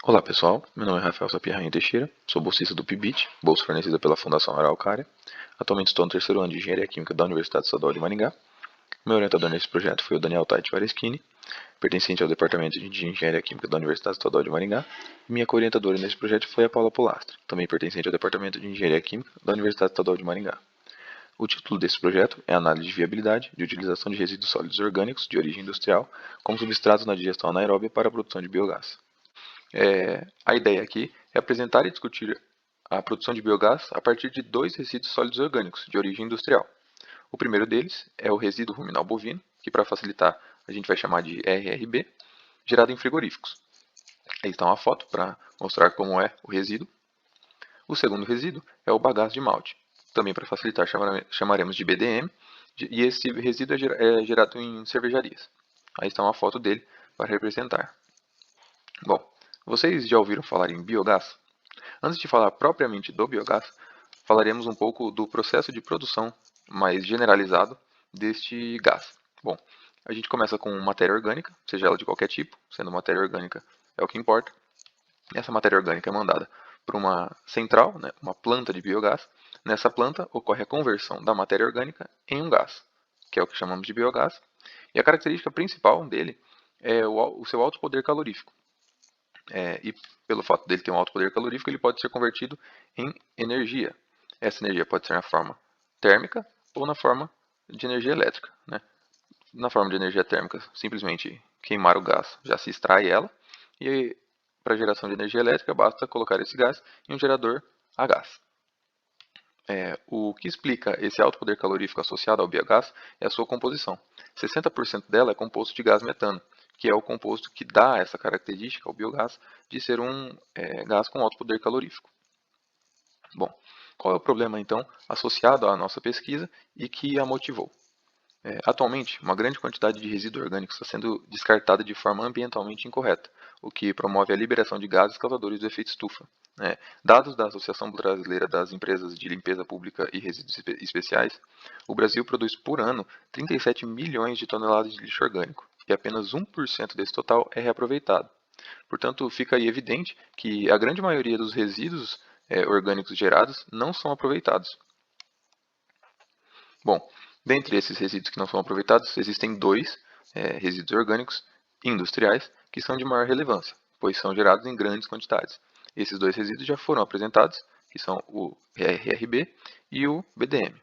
Olá pessoal, meu nome é Rafael Sapierrain Teixeira, sou bolsista do PIBIT, bolsa fornecida pela Fundação Araucária. Atualmente estou no terceiro ano de Engenharia Química da Universidade Estadual de Maringá. Meu orientador nesse projeto foi o Daniel Tait Vareschini, pertencente ao Departamento de Engenharia Química da Universidade Estadual de Maringá. Minha co-orientadora nesse projeto foi a Paula Polastri, também pertencente ao Departamento de Engenharia Química da Universidade Estadual de Maringá. O título desse projeto é Análise de Viabilidade de Utilização de Resíduos Sólidos Orgânicos de Origem Industrial como substratos na digestão anaeróbia para a produção de biogás. A ideia aqui é apresentar e discutir a produção de biogás a partir de dois resíduos sólidos orgânicos de origem industrial. O primeiro deles é o resíduo ruminal bovino, que para facilitar a gente vai chamar de RRB, gerado em frigoríficos. Aí está uma foto para mostrar como é o resíduo. O segundo resíduo é o bagaço de malte, também para facilitar chamaremos de BDM, e esse resíduo é gerado em cervejarias. Aí está uma foto dele para representar. Bom, vocês já ouviram falar em biogás? Antes de falar propriamente do biogás, falaremos um pouco do processo de produção mais generalizado deste gás. Bom, a gente começa com matéria orgânica, seja ela de qualquer tipo, sendo matéria orgânica é o que importa. Essa matéria orgânica é mandada para uma central, né, uma planta de biogás. Nessa planta ocorre a conversão da matéria orgânica em um gás, que é o que chamamos de biogás. E a característica principal dele é o seu alto poder calorífico. E pelo fato dele ter um alto poder calorífico, ele pode ser convertido em energia. Essa energia pode ser na forma térmica ou na forma de energia elétrica, né? Na forma de energia térmica, simplesmente queimar o gás já se extrai ela, e para geração de energia elétrica basta colocar esse gás em um gerador a gás. O que explica esse alto poder calorífico associado ao biogás é a sua composição. 60% dela é composto de gás metano, que é o composto que dá essa característica ao biogás de ser um gás com alto poder calorífico. Bom, qual é o problema então associado à nossa pesquisa e que a motivou? Atualmente, uma grande quantidade de resíduo orgânico está sendo descartada de forma ambientalmente incorreta, o que promove a liberação de gases causadores do efeito estufa. Dados da Associação Brasileira das Empresas de Limpeza Pública e Resíduos Especiais, o Brasil produz por ano 37 milhões de toneladas de lixo orgânico, e apenas 1% desse total é reaproveitado. Portanto, fica aí evidente que a grande maioria dos resíduos orgânicos gerados não são aproveitados. Bom, dentre esses resíduos que não são aproveitados, existem dois resíduos orgânicos industriais que são de maior relevância, pois são gerados em grandes quantidades. Esses dois resíduos já foram apresentados, que são o RRB e o BDM.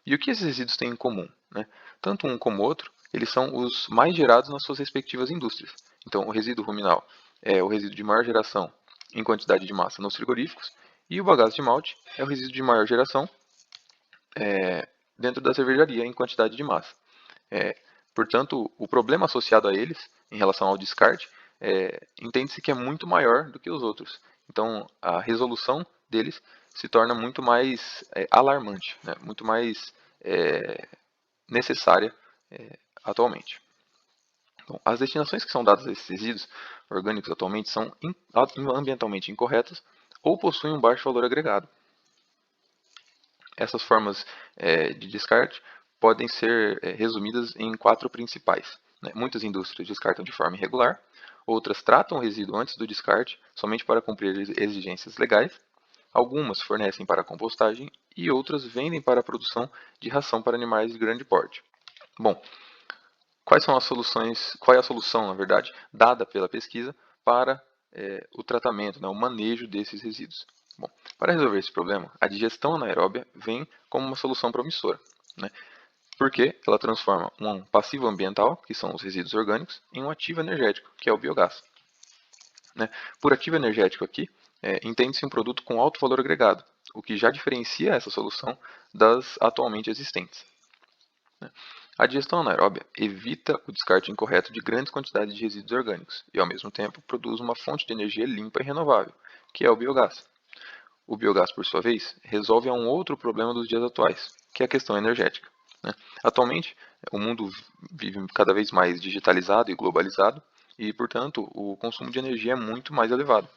E o que esses resíduos têm em comum? Né? Tanto um como o outro, eles são os mais gerados nas suas respectivas indústrias. Então, o resíduo ruminal é o resíduo de maior geração em quantidade de massa nos frigoríficos, e o bagaço de malte é o resíduo de maior geração dentro da cervejaria em quantidade de massa. É, Portanto, o problema associado a eles, em relação ao descarte, entende-se que é muito maior do que os outros. Então, a resolução deles se torna muito mais alarmante, né? Muito mais necessária atualmente. Bom, as destinações que são dadas a esses resíduos orgânicos atualmente são ambientalmente incorretas ou possuem um baixo valor agregado. Essas formas de descarte podem ser resumidas em quatro principais. Muitas indústrias descartam de forma irregular, outras tratam o resíduo antes do descarte, somente para cumprir exigências legais, algumas fornecem para compostagem e outras vendem para a produção de ração para animais de grande porte. Bom, quais são as soluções, qual é a solução, na verdade, dada pela pesquisa para o tratamento, o manejo desses resíduos? Bom, para resolver esse problema, a digestão anaeróbia vem como uma solução promissora, né? Porque ela transforma um passivo ambiental, que são os resíduos orgânicos, em um ativo energético, que é o biogás. Por ativo energético aqui, entende-se um produto com alto valor agregado, o que já diferencia essa solução das atualmente existentes. A digestão anaeróbia evita o descarte incorreto de grandes quantidades de resíduos orgânicos e, ao mesmo tempo, produz uma fonte de energia limpa e renovável, que é o biogás. O biogás, por sua vez, resolve um outro problema dos dias atuais, que é a questão energética. Atualmente, o mundo vive cada vez mais digitalizado e globalizado e, portanto, o consumo de energia é muito mais elevado.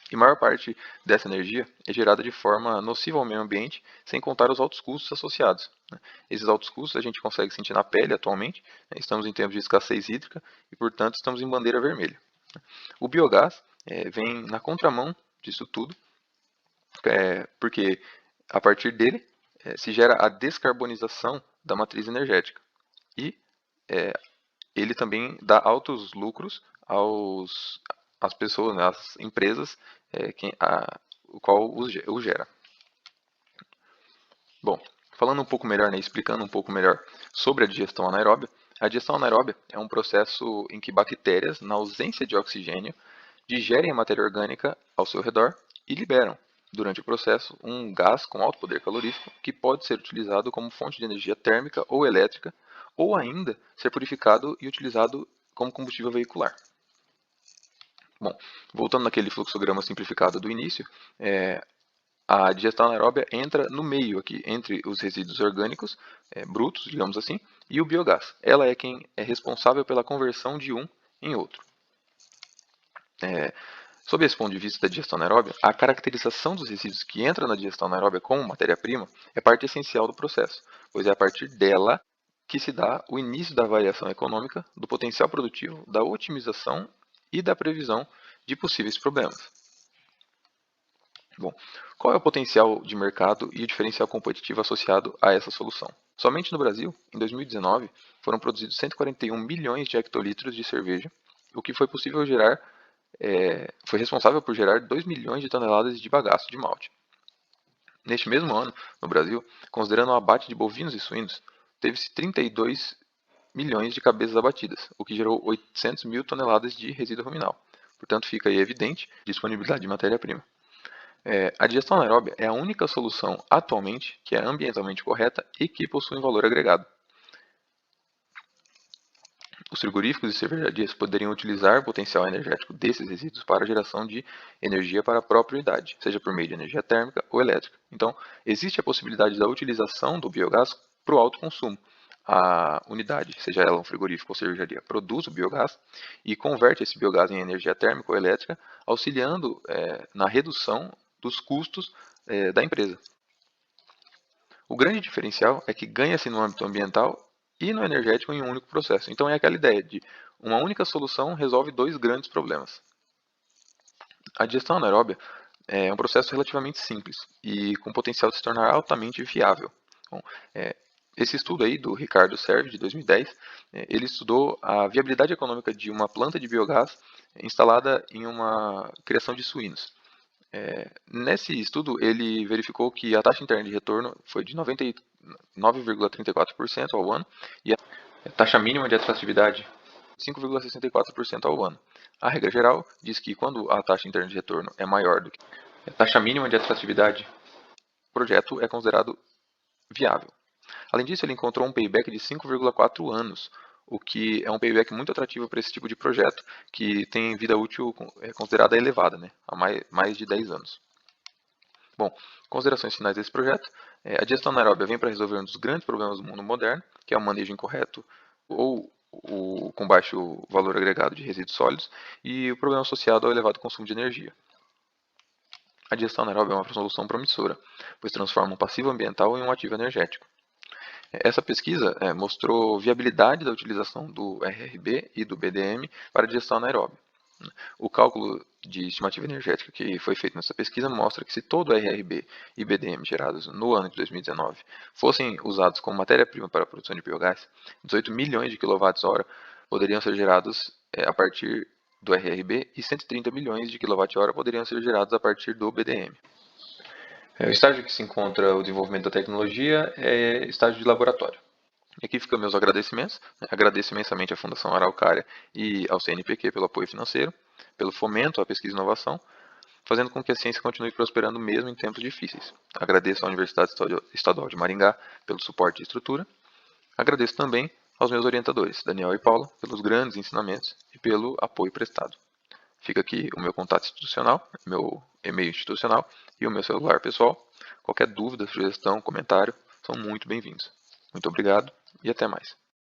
E a maior parte dessa energia é gerada de forma nociva ao meio ambiente, sem contar os altos custos associados. Esses altos custos a gente consegue sentir na pele atualmente, estamos em tempos de escassez hídrica e, portanto, estamos em bandeira vermelha. O biogás vem na contramão disso tudo, porque a partir dele se gera a descarbonização da matriz energética e ele também dá altos lucros às pessoas, né, às empresas, o qual o gera. Bom, falando um pouco melhor, né, explicando um pouco melhor sobre a digestão anaeróbia, a digestão anaeróbia é um processo em que bactérias, na ausência de oxigênio, digerem a matéria orgânica ao seu redor e liberam, durante o processo, um gás com alto poder calorífico que pode ser utilizado como fonte de energia térmica ou elétrica, ou ainda ser purificado e utilizado como combustível veicular. Bom, voltando naquele fluxograma simplificado do início, a digestão anaeróbia entra no meio aqui, entre os resíduos orgânicos, brutos, digamos assim, e o biogás. Ela é quem é responsável pela conversão de um em outro. Sob esse ponto de vista da digestão anaeróbia, a caracterização dos resíduos que entram na digestão anaeróbia como matéria-prima é parte essencial do processo, pois é a partir dela que se dá o início da variação econômica, do potencial produtivo, da otimização e da previsão de possíveis problemas. Bom, qual é o potencial de mercado e o diferencial competitivo associado a essa solução? Somente no Brasil, em 2019, foram produzidos 141 milhões de hectolitros de cerveja, o que foi responsável por gerar 2 milhões de toneladas de bagaço de malte. Neste mesmo ano, no Brasil, considerando o abate de bovinos e suínos, teve-se 32 milhões de cabeças abatidas, o que gerou 800 mil toneladas de resíduo ruminal. Portanto, fica aí evidente a disponibilidade de matéria-prima. A digestão anaeróbia é a única solução atualmente que é ambientalmente correta e que possui um valor agregado. Os frigoríficos e cervejarias poderiam utilizar o potencial energético desses resíduos para a geração de energia para a própria unidade, seja por meio de energia térmica ou elétrica. Então, existe a possibilidade da utilização do biogás para o alto consumo. A unidade, seja ela um frigorífico ou cervejaria, produz o biogás e converte esse biogás em energia térmica ou elétrica, auxiliando na redução dos custos da empresa. O grande diferencial é que ganha-se no âmbito ambiental e no energético em um único processo. Então é aquela ideia de uma única solução resolve dois grandes problemas. A digestão anaeróbia é um processo relativamente simples e com potencial de se tornar altamente viável. Bom, esse estudo aí do Ricardo Serve, de 2010, ele estudou a viabilidade econômica de uma planta de biogás instalada em uma criação de suínos. Nesse estudo, ele verificou que a taxa interna de retorno foi de 99,34% ao ano e a taxa mínima de atratividade 5,64% ao ano. A regra geral diz que quando a taxa interna de retorno é maior do que a taxa mínima de atratividade, o projeto é considerado viável. Além disso, ele encontrou um payback de 5,4 anos, o que é um payback muito atrativo para esse tipo de projeto, que tem vida útil considerada elevada, né, a mais de 10 anos. Bom, considerações finais desse projeto. A digestão anaeróbia vem para resolver um dos grandes problemas do mundo moderno, que é o manejo incorreto ou com baixo valor agregado de resíduos sólidos, e o problema associado ao elevado consumo de energia. A digestão anaeróbia é uma solução promissora, pois transforma um passivo ambiental em um ativo energético. Essa pesquisa mostrou viabilidade da utilização do RRB e do BDM para a digestão anaeróbia. O cálculo de estimativa energética que foi feito nessa pesquisa mostra que se todo o RRB e BDM gerados no ano de 2019 fossem usados como matéria-prima para a produção de biogás, 18 milhões de kWh poderiam ser gerados a partir do RRB e 130 milhões de kWh poderiam ser gerados a partir do BDM. O estágio que se encontra o desenvolvimento da tecnologia é estágio de laboratório. Aqui ficam meus agradecimentos. Agradeço imensamente à Fundação Araucária e ao CNPq pelo apoio financeiro, pelo fomento à pesquisa e inovação, fazendo com que a ciência continue prosperando mesmo em tempos difíceis. Agradeço à Universidade Estadual de Maringá pelo suporte e estrutura. Agradeço também aos meus orientadores, Daniel e Paula, pelos grandes ensinamentos e pelo apoio prestado. Fica aqui o meu contato institucional, meu e-mail institucional e o meu celular pessoal. Qualquer dúvida, sugestão, comentário, são muito bem-vindos. Muito obrigado e até mais.